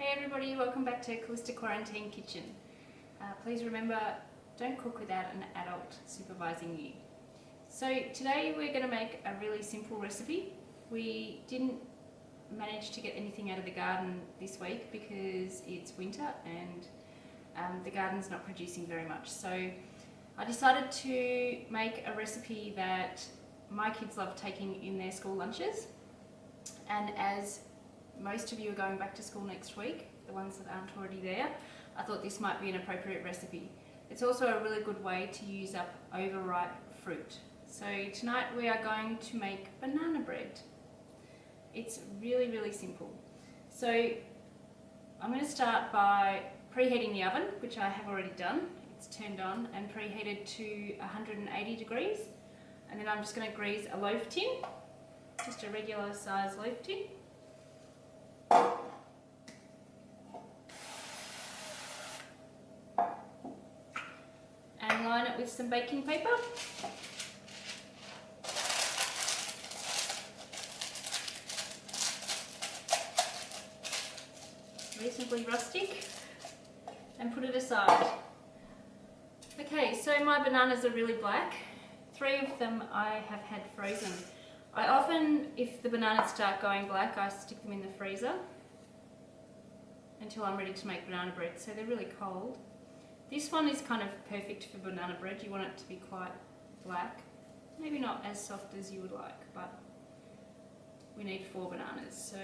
Hey everybody, welcome back to Calista Quarantine Kitchen. Please remember, don't cook without an adult supervising you. So today we're going to make a really simple recipe. We didn't manage to get anything out of the garden this week because it's winter and the garden's not producing very much. So I decided to make a recipe that my kids love taking in their school lunches, and as most of you are going back to school next week, the ones that aren't already there, I thought this might be an appropriate recipe. It's also a really good way to use up overripe fruit. So tonight we are going to make banana bread. It's really simple. So I'm going to start by preheating the oven, which I have already done. It's turned on and preheated to 180 degrees. And then I'm just going to grease a loaf tin, just a regular size loaf tin. And line it with some baking paper. Reasonably rustic, and put it aside. Okay, so my bananas are really black. 3 of them I have had frozen. I often, if the bananas start going black, I stick them in the freezer until I'm ready to make banana bread, so they're really cold. This one is kind of perfect for banana bread. You want it to be quite black. Maybe not as soft as you would like, but we need 4 bananas. So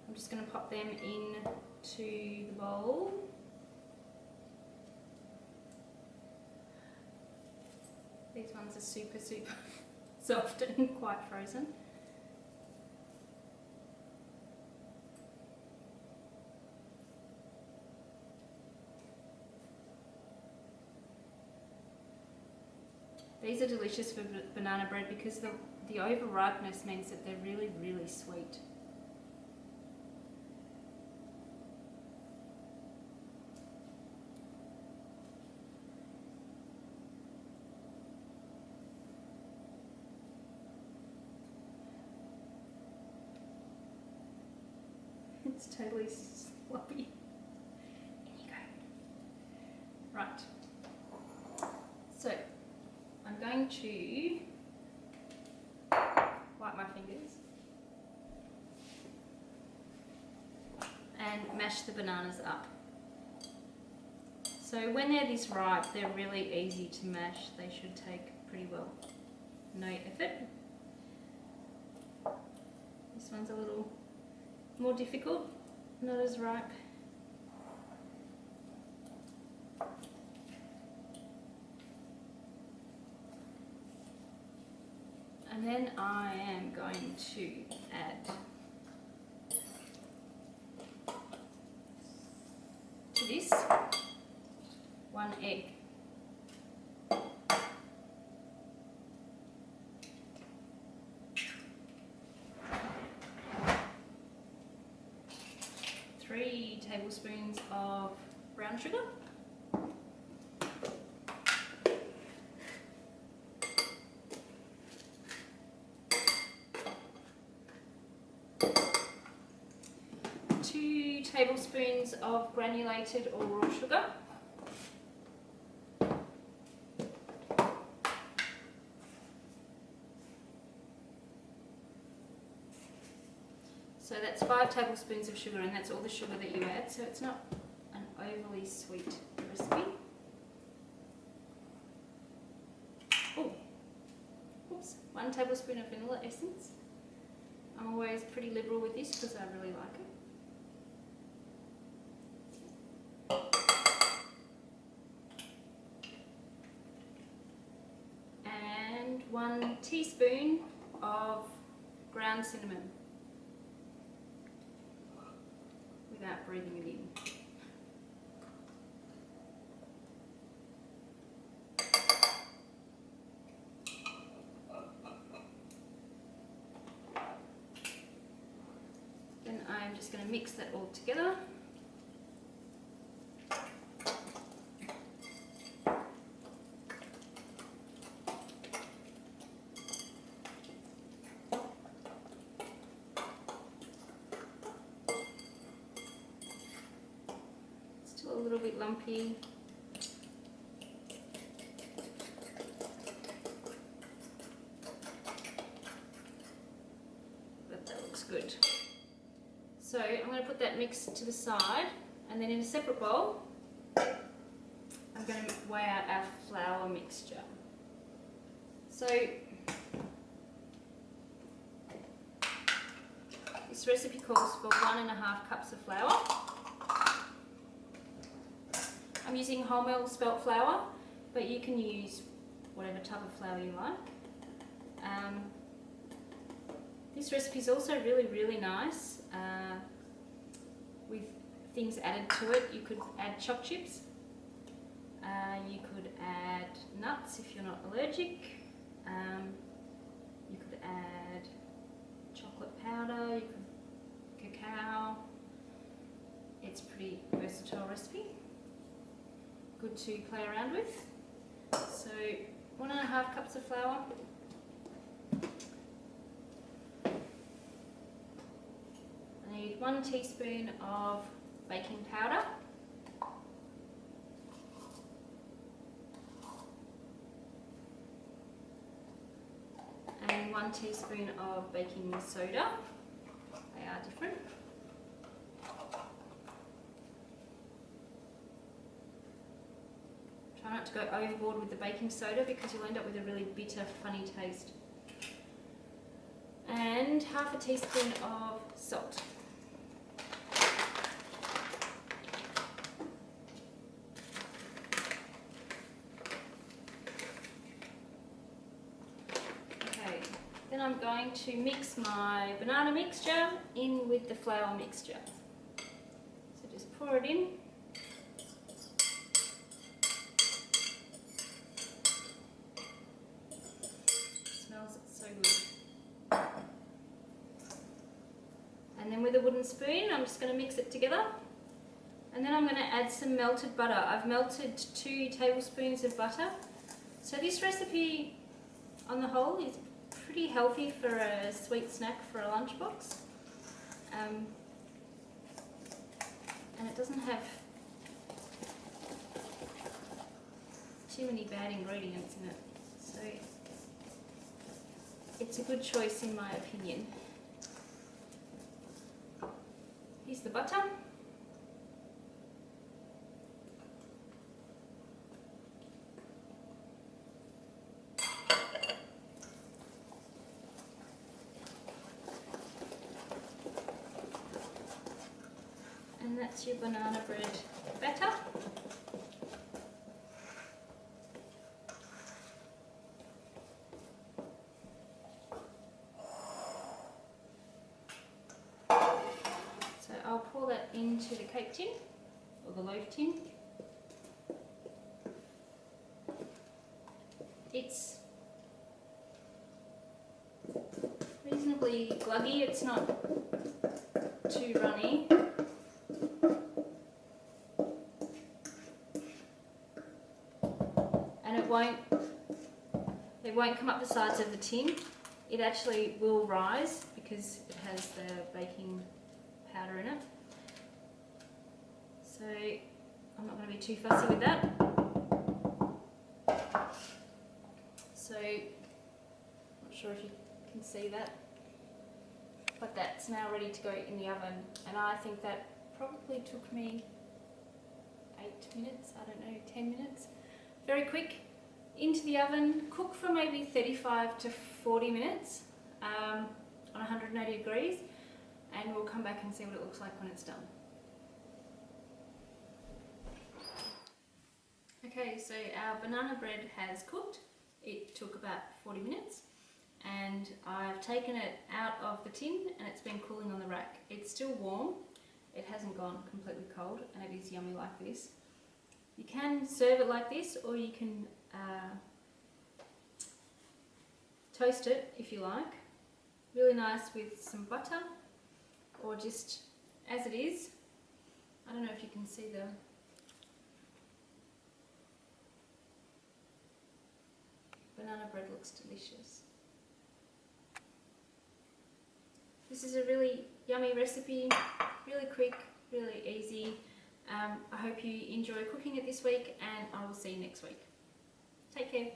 I'm just going to pop them into the bowl. These ones are super soft and quite frozen. These are delicious for banana bread because the overripeness means that they're really sweet. It's totally sloppy. In you go. Right. So I'm going to wipe my fingers and mash the bananas up. So when they're this ripe, they're really easy to mash. They should take pretty well. No effort. This one's a little more difficult, not as ripe. And then I am going to add to this 1 egg. Three tablespoons of brown sugar. 2 tablespoons of granulated or raw sugar. So that's 5 tablespoons of sugar, and that's all the sugar that you add, so it's not an overly sweet recipe. Oh, oops, 1 tablespoon of vanilla essence. I'm always pretty liberal with this because I really like it. And 1 teaspoon of ground cinnamon. Without breathing it in. Then I'm just going to mix that all together. little bit lumpy. But that looks good. So I'm going to put that mix to the side, and then in a separate bowl I'm going to weigh out our flour mixture. So this recipe calls for 1.5 cups of flour. I'm using wholemeal spelt flour, but you can use whatever type of flour you like. This recipe is also really nice with things added to it. You could add chopped chips, you could add nuts if you're not allergic, you could add chocolate powder, you could cacao. It's a pretty versatile recipe, good to play around with. So 1.5 cups of flour. I need 1 teaspoon of baking powder, and 1 teaspoon of baking soda. They are different. Try not to go overboard with the baking soda because you'll end up with a really bitter, funny taste. And 1/2 teaspoon of salt. Okay, then I'm going to mix my banana mixture in with the flour mixture. So just pour it in. And then with a wooden spoon, I'm just going to mix it together. And then I'm going to add some melted butter. I've melted 2 tablespoons of butter. So this recipe, on the whole, is pretty healthy for a sweet snack for a lunchbox. And it doesn't have too many bad ingredients in it. So it's a good choice in my opinion. Here's the butter. And that's your banana bread batter. I'll pour that into the cake tin, or the loaf tin. It's reasonably gluggy, it's not too runny. And it won't come up the sides of the tin. It actually will rise because it has the baking powder in it. So I'm not going to be too fussy with that. So not sure if you can see that, but that's now ready to go in the oven, and I think that probably took me 8 minutes, I don't know, 10 minutes. Very quick. Into the oven, cook for maybe 35 to 40 minutes on 180 degrees. And we'll come back and see what it looks like when it's done. Okay, so our banana bread has cooked. It took about 40 minutes, and I've taken it out of the tin and it's been cooling on the rack. It's still warm, it hasn't gone completely cold, and it is yummy like this. You can serve it like this, or you can toast it if you like. Really nice with some butter, or just as it is. I don't know if you can see the banana bread, looks delicious. This is a really yummy recipe, really quick, really easy. I hope you enjoy cooking it this week, and I will see you next week. Take care.